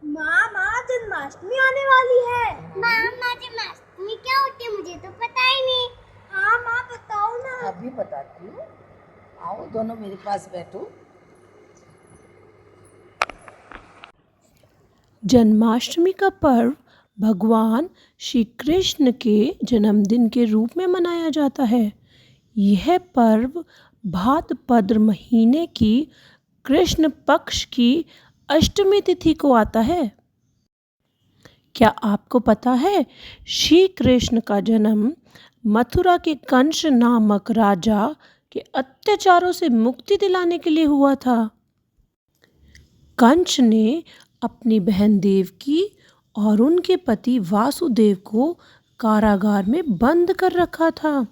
माँ जन्माष्टमी आने वाली है। माँ जन्माष्टमी क्या होती है? मुझे तो पता ही नहीं। हाँ माँ बताओ ना। अभी बताती हूँ, आओ दोनों मेरे पास बैठो। जन्माष्टमी का पर्व भगवान श्री कृष्ण के जन्मदिन के रूप में मनाया जाता है। यह पर्व भाद्रपद महीने की कृष्ण पक्ष की अष्टमी तिथि को आता है। क्या आपको पता है श्री कृष्ण का जन्म मथुरा के कंस नामक राजा के अत्याचारों से मुक्ति दिलाने के लिए हुआ था। कंस ने अपनी बहन देवकी और उनके पति वासुदेव को कारागार में बंद कर रखा था,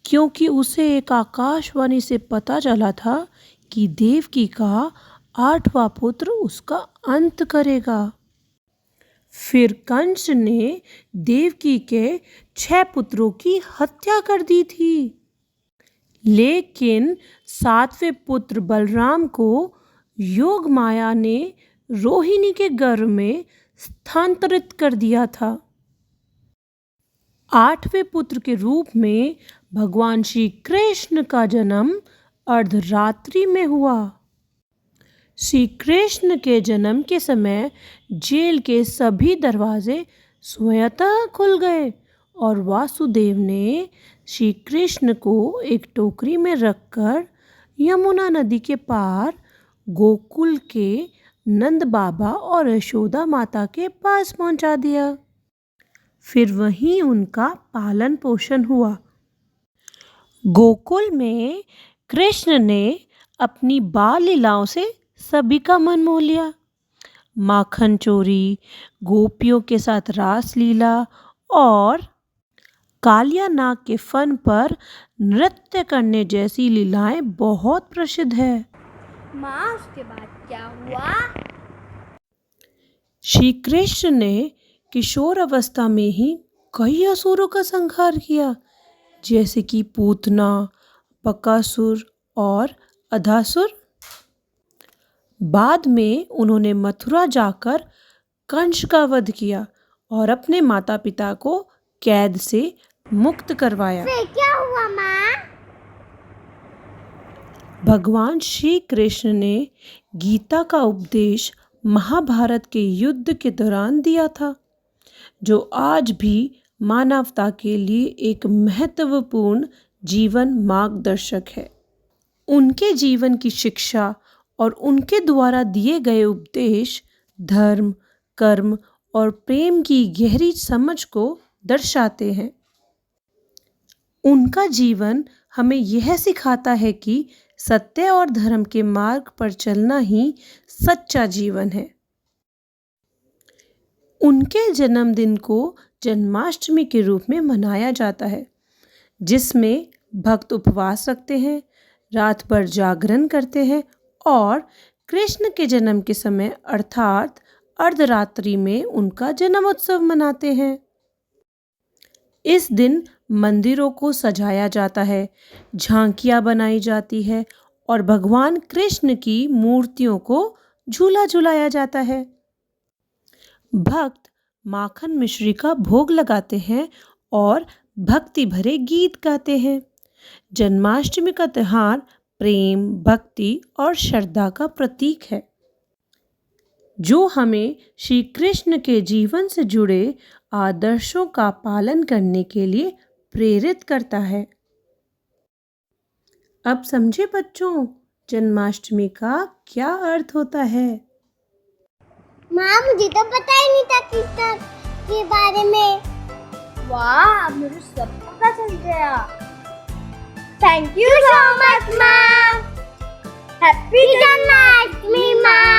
क्योंकि उसे एक आकाशवाणी से पता चला था कि देवकी का 8वां पुत्र उसका अंत करेगा। फिर कंस ने देवकी के 6 पुत्रों की हत्या कर दी थी, लेकिन 7वें पुत्र बलराम को योग माया ने रोहिणी के गर्भ में स्थानांतरित कर दिया था। 8वें पुत्र के रूप में भगवान श्री कृष्ण का जन्म अर्धरात्रि में हुआ। श्री कृष्ण के जन्म के समय जेल के सभी दरवाजे स्वतः खुल गए और वासुदेव ने श्री कृष्ण को एक टोकरी में रखकर यमुना नदी के पार गोकुल के नंद बाबा और यशोदा माता के पास पहुंचा दिया। फिर वहीं उनका पालन पोषण हुआ। गोकुल में कृष्ण ने अपनी बाल लीलाओं से सभी का मन मोह लिया। माखन चोरी, गोपियों के साथ रास लीला और कालिया नाग के फन पर नृत्य करने जैसी लीलाएं बहुत प्रसिद्ध है। माँ उसके बाद क्या हुआ? श्री कृष्ण ने किशोर अवस्था में ही कई असुरों का संहार किया, जैसे कि पूतना, बकासुर और अधासुर। बाद में उन्होंने मथुरा जाकर कंस का वध किया और अपने माता पिता को कैद से मुक्त करवाया। फिर क्या हुआ माँ? भगवान श्री कृष्ण ने गीता का उपदेश महाभारत के युद्ध के दौरान दिया था, जो आज भी मानवता के लिए एक महत्वपूर्ण जीवन मार्गदर्शक है। उनके जीवन की शिक्षा और उनके द्वारा दिए गए उपदेश धर्म, कर्म और प्रेम की गहरी समझ को दर्शाते हैं। उनका जीवन हमें यह सिखाता है कि सत्य और धर्म के मार्ग पर चलना ही सच्चा जीवन है। उनके जन्मदिन को जन्माष्टमी के रूप में मनाया जाता है, जिसमें भक्त उपवास रखते हैं, रात भर जागरण करते हैं और कृष्ण के जन्म के समय अर्थात अर्धरात्रि में उनका जन्मोत्सव मनाते हैं। इस दिन मंदिरों को सजाया जाता है, झांकियाँ बनाई जाती है और भगवान कृष्ण की मूर्तियों को झूला झुलाया जाता है। भक्त माखन मिश्री का भोग लगाते हैं और भक्ति भरे गीत गाते हैं। जन्माष्टमी का त्योहार प्रेम, भक्ति और श्रद्धा का प्रतीक है, जो हमें श्री कृष्ण के जीवन से जुड़े आदर्शों का पालन करने के लिए प्रेरित करता है। अब समझे बच्चों, जन्माष्टमी का क्या अर्थ होता है? माँ मुझे तो पता ही नहीं था कृष्ण के बारे में। वाह, मुझे सब पता चल गया। थैंक यू सो मच माँ। हैप्पी जन्माष्टमी माँ।